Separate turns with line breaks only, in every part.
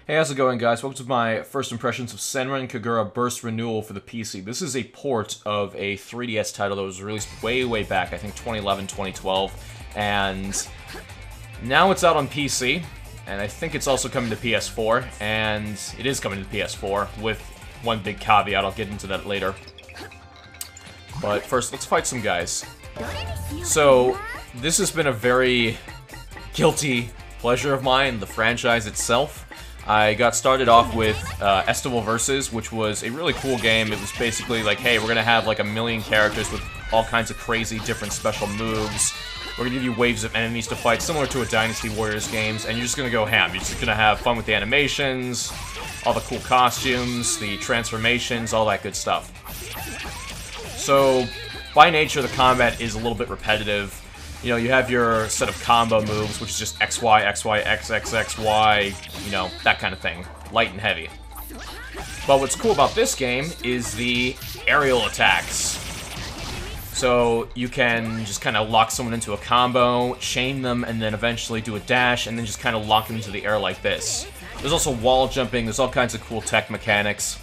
Hey, how's it going, guys? Welcome to my first impressions of Senran Kagura Burst Renewal for the PC. This is a port of a 3DS title that was released way back, I think 2011, 2012, and now it's out on PC, and I think it's also coming to PS4, and it is coming to PS4, with one big caveat. I'll get into that later. But first, let's fight some guys. So, this has been a very guilty pleasure of mine, the franchise itself. I got started off with Estival Versus, which was a really cool game. It was basically like, hey, we're gonna have like a million characters with all kinds of crazy different special moves. We're gonna give you waves of enemies to fight, similar to a Dynasty Warriors games, and you're just gonna go ham. You're just gonna have fun with the animations, all the cool costumes, the transformations, all that good stuff. So, by nature, the combat is a little bit repetitive. You know, you have your set of combo moves, which is just X, Y, X, Y, X, X, X, Y, you know, that kind of thing. Light and heavy. But what's cool about this game is the aerial attacks. So you can just kind of lock someone into a combo, chain them, and then eventually do a dash, and then just kind of lock them into the air like this. There's also wall jumping, there's all kinds of cool tech mechanics.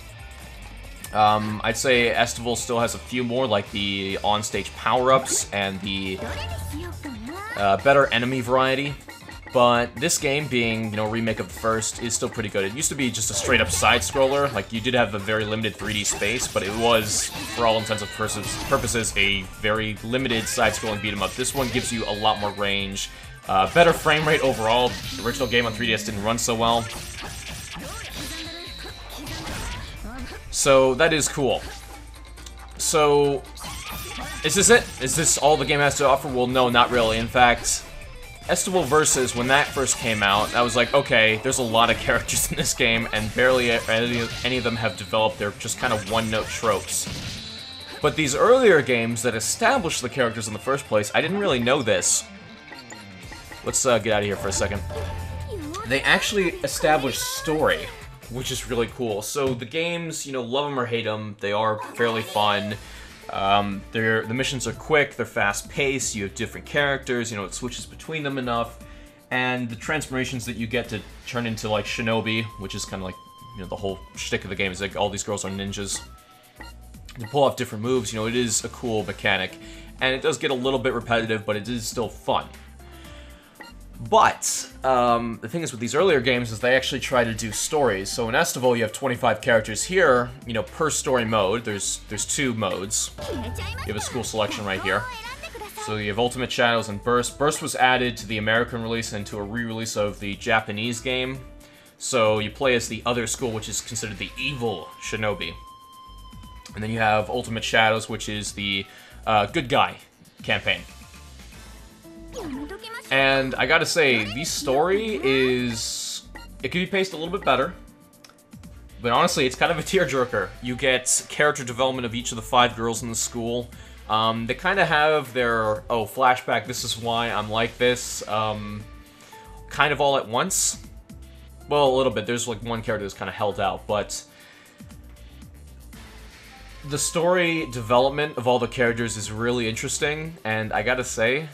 I'd say Estival still has a few more, like the on-stage power-ups and the better enemy variety. But this game, being, you know, a remake of the first, is still pretty good. It used to be just a straight-up side-scroller. Like, you did have a very limited 3D space, but it was, for all intents and purposes, a very limited side-scrolling beat-em-up. This one gives you a lot more range. Better frame rate overall. The original game on 3DS didn't run so well. So, that is cool. So, is this it? Is this all the game has to offer? Well, no, not really. In fact, Estival Versus, when that first came out, I was like, okay, there's a lot of characters in this game, and barely any of them have developed. They're just kind of one-note tropes. But these earlier games that established the characters in the first place, I didn't really know this. Let's get out of here for a second. They actually established story, which is really cool. So the games, you know, love them or hate them, they are fairly fun. The missions are quick, they're fast-paced, you have different characters, you know, it switches between them enough, and the transformations that you get to turn into, like, Shinobi, which is kind of like, you know, the whole shtick of the game is like all these girls are ninjas. To pull off different moves, you know, it is a cool mechanic, and it does get a little bit repetitive, but it is still fun. But, the thing is with these earlier games is they actually try to do stories. So in Estival, you have 25 characters here, you know, per story mode. There's two modes. You have a school selection right here. So you have Ultimate Shadows and Burst. Burst was added to the American release and to a re-release of the Japanese game. So you play as the other school, which is considered the evil Shinobi. And then you have Ultimate Shadows, which is the good guy campaign. And I gotta say, the story is... it could be paced a little bit better. But honestly, it's kind of a tearjerker. You get character development of each of the 5 girls in the school. They kind of have their, oh, flashback, this is why I'm like this, kind of all at once. Well, a little bit. There's like one character that's kind of held out, but... the story development of all the characters is really interesting, and I gotta say...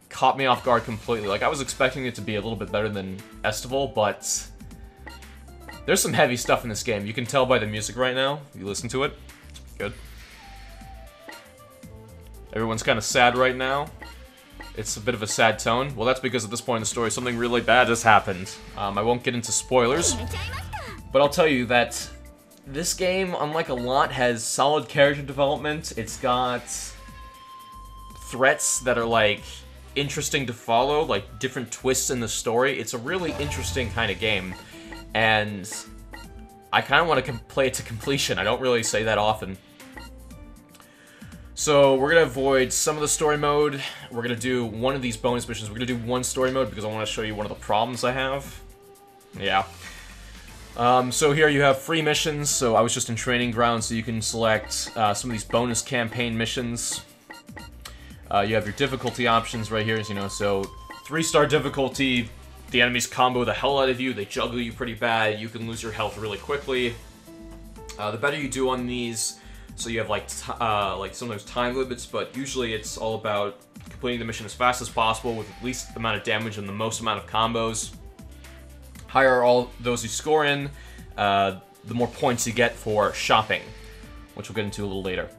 caught me off guard completely. Like, I was expecting it to be a little bit better than Estival, but there's some heavy stuff in this game. You can tell by the music right now. You listen to it. It's good. Everyone's kind of sad right now. It's a bit of a sad tone. Well, that's because at this point in the story, something really bad has happened. I won't get into spoilers, but I'll tell you that this game, unlike a lot, has solid character development. It's got threats that are, like, interesting to follow, like different twists in the story. It's a really interesting kind of game, and I kind of want to play it to completion. I don't really say that often. So we're going to avoid some of the story mode. We're going to do one of these bonus missions. We're going to do one story mode because I want to show you one of the problems I have. Yeah. So here you have free missions. So I was just in Training Ground, so you can select some of these bonus campaign missions. You have your difficulty options right here, you know, so 3-star difficulty, the enemies combo the hell out of you, they juggle you pretty bad, you can lose your health really quickly. The better you do on these, so you have like sometimes time limits, but usually it's all about completing the mission as fast as possible with the least amount of damage and the most amount of combos. higher all those you score in, the more points you get for shopping, which we'll get into a little later.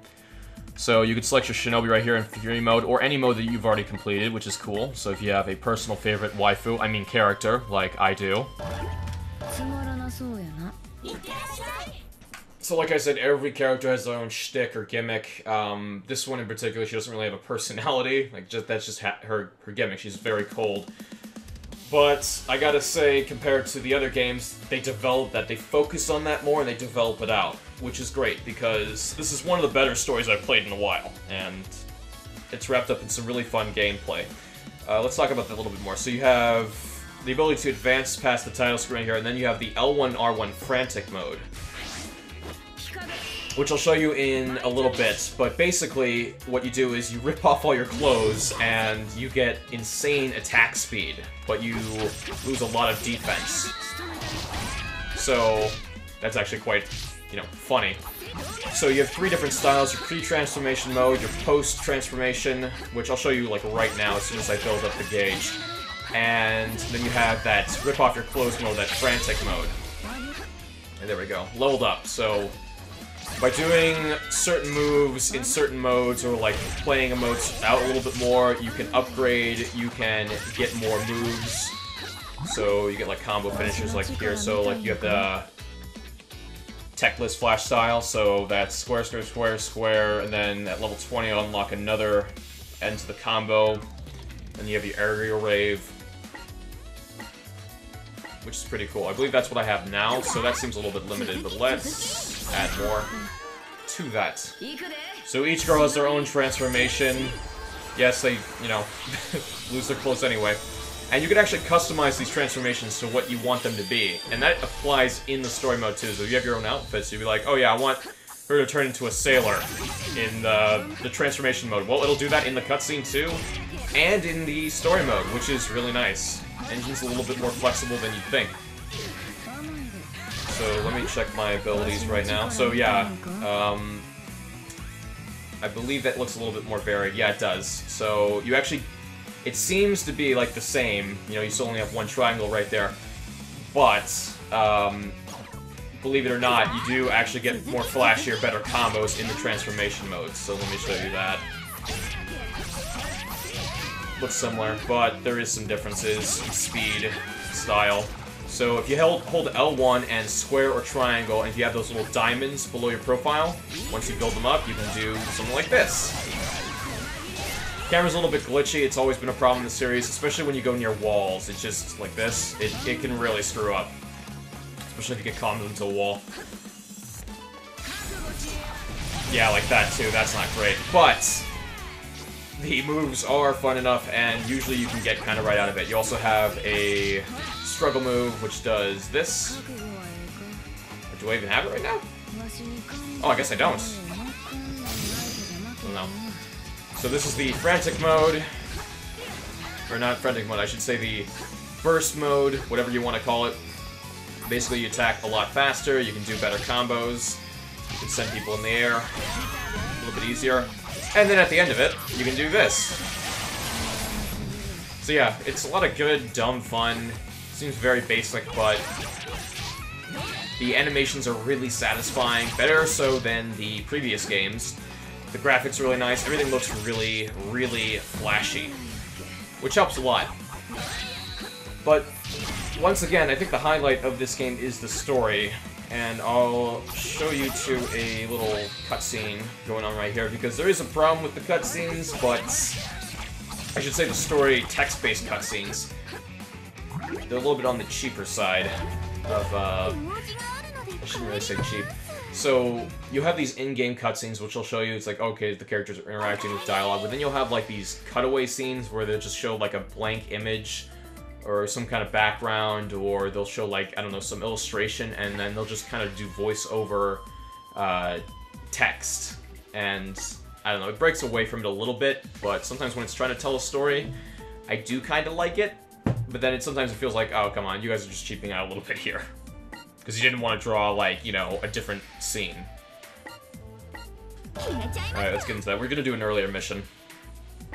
So you can select your Shinobi right here in Fury mode, or any mode that you've already completed, which is cool. So if you have a personal favorite waifu, I mean character, like I do. So like I said, every character has their own shtick or gimmick. This one in particular, she doesn't really have a personality. Like, that's just her gimmick. She's very cold. But I gotta say, compared to the other games, they develop that. They focus on that more and they develop it out, which is great because this is one of the better stories I've played in a while, and it's wrapped up in some really fun gameplay. Let's talk about that a little bit more. So you have the ability to advance past the title screen here, and then you have the L1R1 Frantic mode, which I'll show you in a little bit, but basically what you do is you rip off all your clothes and you get insane attack speed, but you lose a lot of defense. So that's actually quite, you know, funny. So you have 3 different styles: your pre-transformation mode, your post-transformation, which I'll show you like right now as soon as I build up the gauge, and then you have that rip off your clothes mode, that frantic mode. And there we go, leveled up. So by doing certain moves in certain modes, or like playing a mode out a little bit more, you can upgrade, you can get more moves. So you get like combo finishers like here. So like you have the Techless Flash style, so that's square, square, square, square, and then at level 20 you'll unlock another end to the combo. Then you have the Aerial Rave, which is pretty cool. I believe that's what I have now, so that seems a little bit limited, but let's add more to that. So each girl has their own transformation. Yes, they, you know, lose their clothes anyway. And you can actually customize these transformations to what you want them to be. And that applies in the story mode too. So if you have your own outfits, you'd be like, oh yeah, I want her to turn into a sailor in the transformation mode. Well, it'll do that in the cutscene too, and in the story mode, which is really nice. Engine's a little bit more flexible than you'd think. So let me check my abilities right now. So yeah, I believe that looks a little bit more varied. Yeah, it does. So you actually, it seems to be like the same. You know, you still only have one triangle right there. But, believe it or not, you do actually get more flashier, better combos in the transformation mode. So let me show you that. Looks similar, but there is some differences in speed, style. So if you hold L1 and square or triangle, and if you have those little diamonds below your profile, once you build them up, you can do something like this. Camera's a little bit glitchy. It's always been a problem in the series, especially when you go near walls. It's just like this. It can really screw up, especially if you get caught into a wall. Yeah, like that too. That's not great, but the moves are fun enough, and usually you can get kind of right out of it. You also have a struggle move, which does this. Or do I even have it right now? Oh, I guess I don't. No. So this is the frantic mode. Or not frantic mode, I should say the burst mode, whatever you want to call it. Basically, you attack a lot faster, you can do better combos, you can send people in the air a little bit easier. And then at the end of it, you can do this. So yeah, it's a lot of good, dumb fun. Seems very basic, but the animations are really satisfying. Better so than the previous games. The graphics are really nice. Everything looks really, really flashy, which helps a lot. But once again, I think the highlight of this game is the story. And I'll show you to a little cutscene going on right here, because there is a problem with the cutscenes, but I should say the story text-based cutscenes. They're a little bit on the cheaper side of, I shouldn't really say cheap. So, you have these in-game cutscenes, which I'll show you. It's like, okay, the characters are interacting with dialogue, but then you'll have, like, these cutaway scenes where they'll just show, like, a blank image or some kind of background, or they'll show, like, I don't know, some illustration, and then they'll just kind of do voice-over text. And, I don't know, it breaks away from it a little bit, but sometimes when it's trying to tell a story, I do kind of like it, but then sometimes it feels like, oh, come on, you guys are just cheaping out a little bit here. Because you didn't want to draw, like, you know, a different scene. Alright, let's get into that. We're gonna do an earlier mission.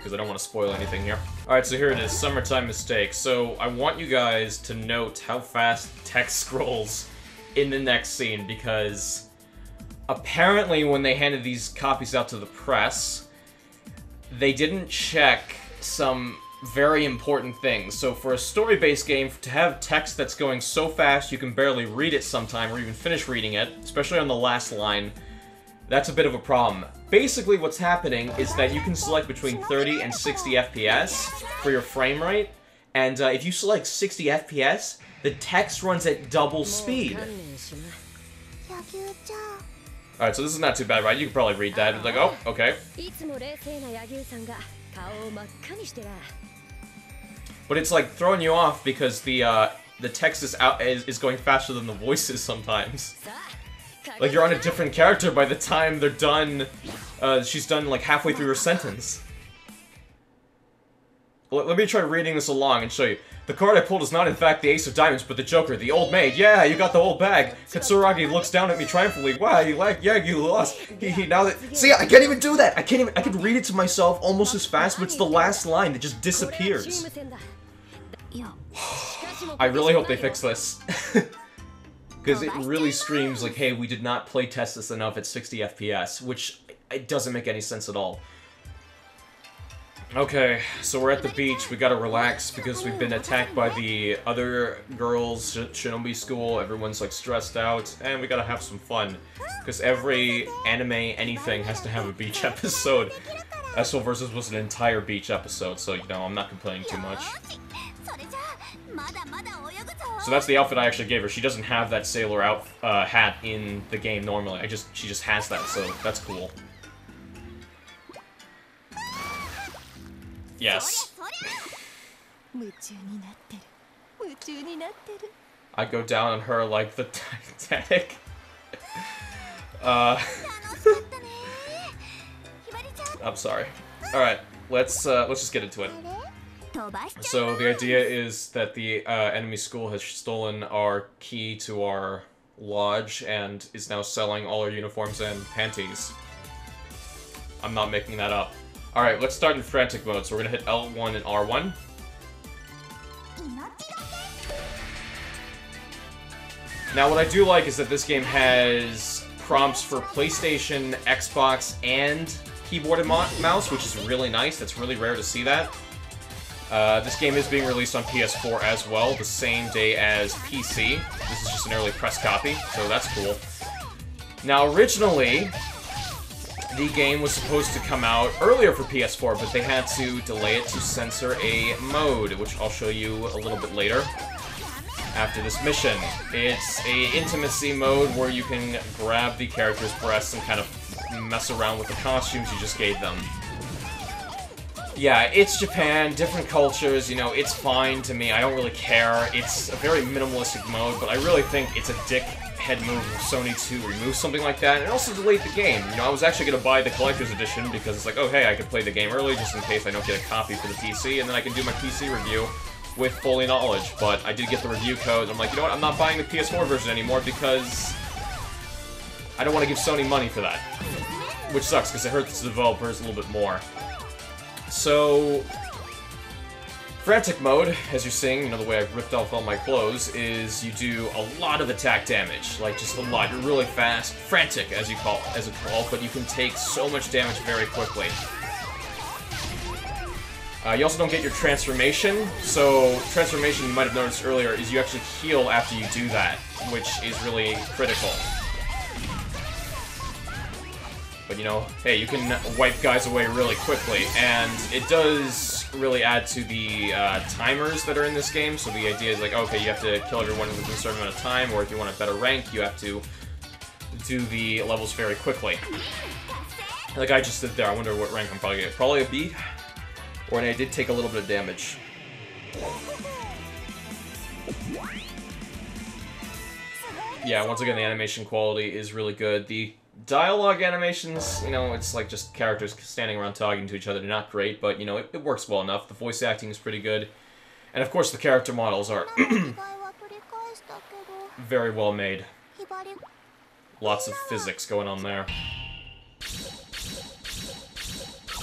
because I don't want to spoil anything here. Alright, so here it is, Summertime Mistake. So, I want you guys to note how fast text scrolls in the next scene, because apparently when they handed these copies out to the press, they didn't check some very important things. So for a story-based game, to have text that's going so fast you can barely read it sometime, or even finish reading it, especially on the last line, that's a bit of a problem. Basically what's happening is that you can select between 30 and 60 FPS for your frame rate, and if you select 60 FPS, the text runs at double speed. Alright, so this is not too bad, right? You can probably read that. It's like, oh, okay. But it's like throwing you off because the text is going faster than the voices sometimes. Like you're on a different character by the time they're done. She's done like halfway through her sentence. Let me try reading this along and show you. The card I pulled is not in fact the Ace of Diamonds, but the Joker, the old maid. Yeah, you got the whole bag. Katsuragi looks down at me triumphantly. Wow, you lost. Now that... See, I can't even do that. I can read it to myself almost as fast, but it's the last line that just disappears. I really hope they fix this. Because it really screams like, hey, we did not play test this enough at 60 FPS, which it doesn't make any sense at all. Okay, so we're at the beach, we gotta relax because we've been attacked by the other girls' shinobi school, everyone's like stressed out, and we gotta have some fun. Because every anime anything has to have a beach episode. SO Versus was an entire beach episode, so you know, I'm not complaining too much. So that's the outfit I actually gave her. She doesn't have that sailor hat in the game normally. She just has that, so that's cool. Yes. I go down on her like the Titanic. I'm sorry. Alright, let's just get into it. So the idea is that the enemy school has stolen our key to our lodge and is now selling all our uniforms and panties. I'm not making that up. Alright, let's start in frantic mode. So we're gonna hit L1 and R1. Now what I do like is that this game has prompts for PlayStation, Xbox, and keyboard and mouse, which is really nice. That's really rare to see that. This game is being released on PS4 as well, the same day as PC. This is just an early press copy, so that's cool. Now originally, the game was supposed to come out earlier for PS4, but they had to delay it to censor a mode, which I'll show you a little bit later after this mission. It's a intimacy mode where you can grab the character's breasts and kind of mess around with the costumes you just gave them. Yeah, it's Japan, different cultures, you know, it's fine to me, I don't really care. It's a very minimalistic mode, but I really think it's a dickhead move of Sony to remove something like that, and also delete the game. You know, I was actually going to buy the Collector's Edition because it's like, oh hey, I could play the game early just in case I don't get a copy for the PC, and then I can do my PC review with fully knowledge. But I did get the review code, and I'm like, you know what, I'm not buying the PS4 version anymore because I don't want to give Sony money for that. Which sucks, because it hurts the developers a little bit more. So, frantic mode, as you're seeing, you know, the way I've ripped off all my clothes, is you do a lot of attack damage. Like, just a lot. You're really fast. Frantic, as it's called, but you can take so much damage very quickly. You also don't get your transformation. So, transformation, you might have noticed earlier, is you actually heal after you do that, which is really critical. But, you know, hey, you can wipe guys away really quickly, and it does really add to the timers that are in this game. So the idea is like, okay, you have to kill everyone within a certain amount of time, or if you want a better rank, you have to do the levels very quickly. Like I just did there, I wonder what rank I'm probably getting. Probably a B, or I did take a little bit of damage. Yeah, once again, the animation quality is really good. The dialogue animations, you know, it's like just characters standing around talking to each other. They're not great, but, you know, it works well enough. The voice acting is pretty good. And, of course, the character models are very well made. Lots of physics going on there.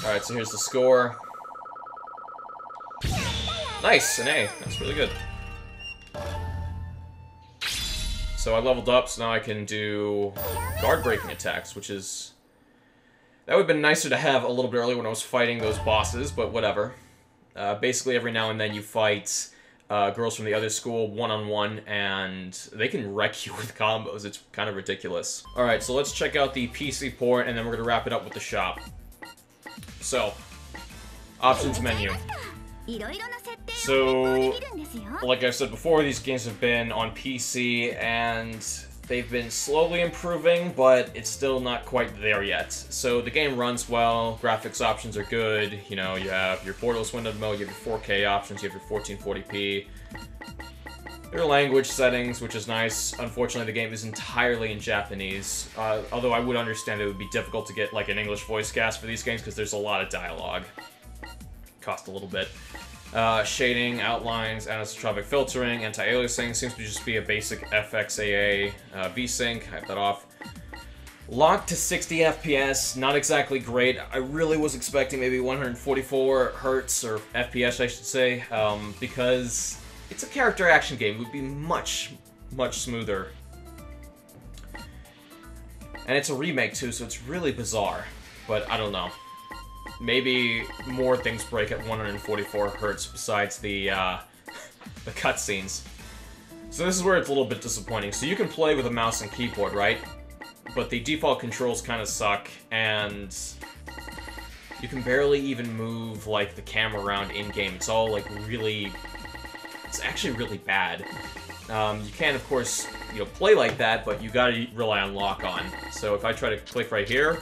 Alright, so here's the score. Nice, an A. That's really good. So I leveled up, so now I can do guard-breaking attacks, which is... That would have been nicer to have a little bit earlier when I was fighting those bosses, but whatever. Basically, every now and then you fight girls from the other school one-on-one, and they can wreck you with combos. It's kind of ridiculous. Alright, so let's check out the PC port, and then we're going to wrap it up with the shop. So, options menu. So, like I said before, these games have been on PC, and they've been slowly improving, but it's still not quite there yet. So the game runs well, graphics options are good, you know, you have your borderless windowed mode, you have your 4K options, you have your 1440p. There are language settings, which is nice. Unfortunately, the game is entirely in Japanese, although I would understand it would be difficult to get like an English voice cast for these games because there's a lot of dialogue. Cost a little bit. Shading, outlines, anisotropic filtering, anti-aliasing seems to just be a basic FXAA VSync. I have that off. Locked to 60 FPS, not exactly great. I really was expecting maybe 144 hertz or FPS, I should say, because it's a character action game. It would be much, much smoother. And it's a remake too, so it's really bizarre. But I don't know. Maybe more things break at 144 hertz besides the cutscenes. So this is where it's a little bit disappointing. So you can play with a mouse and keyboard, right? But the default controls kind of suck, and you can barely even move, like, the camera around in-game. It's all, like, really... It's actually really bad. You can, of course, you know, play like that, but you gotta rely on lock-on. So if I try to click right here...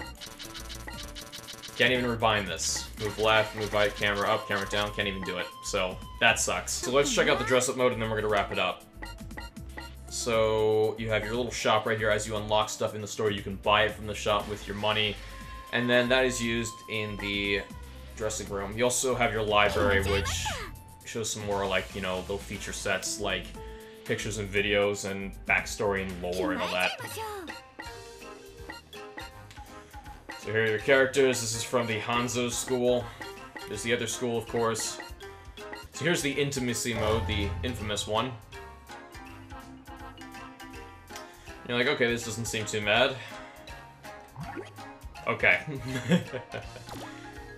Can't even rebind this. Move left, move right, camera up, camera down, can't even do it. So, that sucks. So let's check out the dress-up mode and then we're gonna wrap it up. So, you have your little shop right here. As you unlock stuff in the store, you can buy it from the shop with your money. And then that is used in the dressing room. You also have your library, which shows some more, like, you know, little feature sets, like pictures and videos and backstory and lore and all that. So here are your characters. This is from the Hanzo school. There's the other school, of course. So here's the intimacy mode, the infamous one. You're like, okay, this doesn't seem too bad. Okay.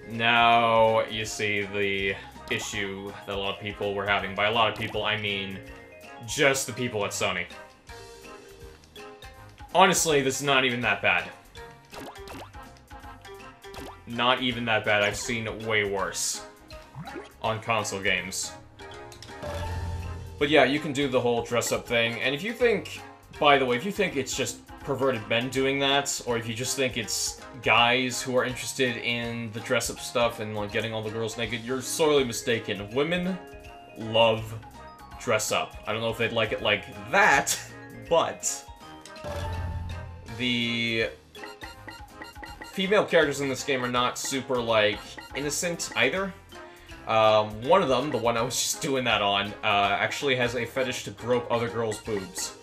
Now you see the issue that a lot of people were having. By a lot of people, I mean just the people at Sony. Honestly, this is not even that bad. Not even that bad. I've seen way worse on console games. But yeah, you can do the whole dress-up thing. And if you think, by the way, if you think it's just perverted men doing that, or if you just think it's guys who are interested in the dress-up stuff and like getting all the girls naked, you're sorely mistaken. Women love dress-up. I don't know if they'd like it like that, but the female characters in this game are not super, like, innocent either. One of them, the one I was just doing that on, actually has a fetish to grope other girls' boobs.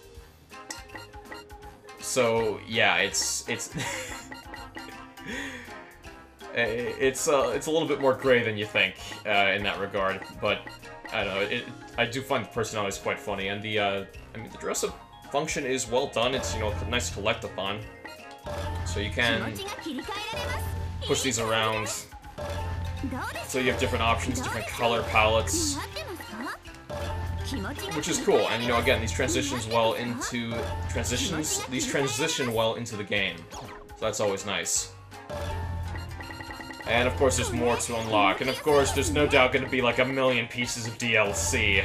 So, yeah, it's it's a little bit more gray than you think, in that regard, but, I don't know, I do find the personalities quite funny, and the, I mean, the dress-up function is well done. It's, you know, nice to collect upon. So you can push these around. So you have different options, different color palettes, which is cool. And you know, again, these transition well into the game. So that's always nice. And of course, there's more to unlock. And of course, there's no doubt going to be like a million pieces of DLC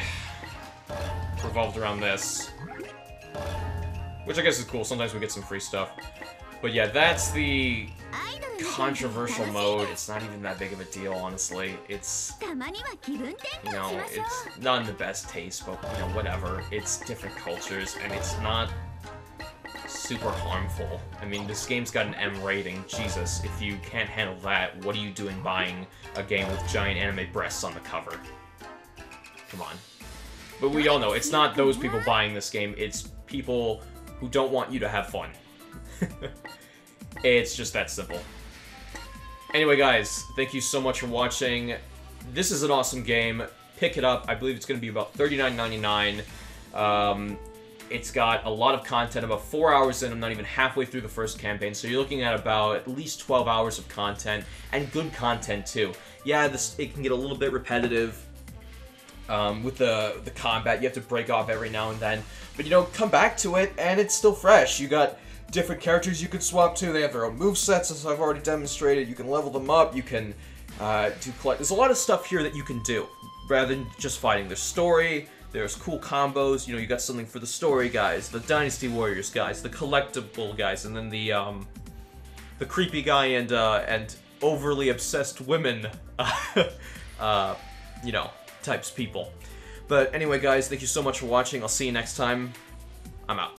revolved around this, which I guess is cool. Sometimes we get some free stuff. But yeah, that's the controversial mode. It's not even that big of a deal, honestly. It's, you know, it's not in the best taste, but, you know, whatever. It's different cultures, and it's not super harmful. I mean, this game's got an M rating. Jesus, if you can't handle that, what are you doing buying a game with giant anime breasts on the cover? Come on. But we all know, it's not those people buying this game, it's people who don't want you to have fun. It's just that simple. Anyway, guys, thank you so much for watching. This is an awesome game. pick it up. I believe it's going to be about $39.99. It's got a lot of content, about 4 hours in. I'm not even halfway through the first campaign, so you're looking at about at least 12 hours of content, and good content too. Yeah, it can get a little bit repetitive with the combat. You have to break off every now and then, but you know, come back to it, and it's still fresh. You got different characters you can swap to. They have their own movesets, as I've already demonstrated. You can level them up. You can There's a lot of stuff here that you can do rather than just fighting. There's story. There's cool combos. You know, you got something for the story guys, the Dynasty Warriors guys, the collectible guys, and then the creepy guy and overly obsessed women, you know, types people. But anyway, guys, thank you so much for watching. I'll see you next time. I'm out.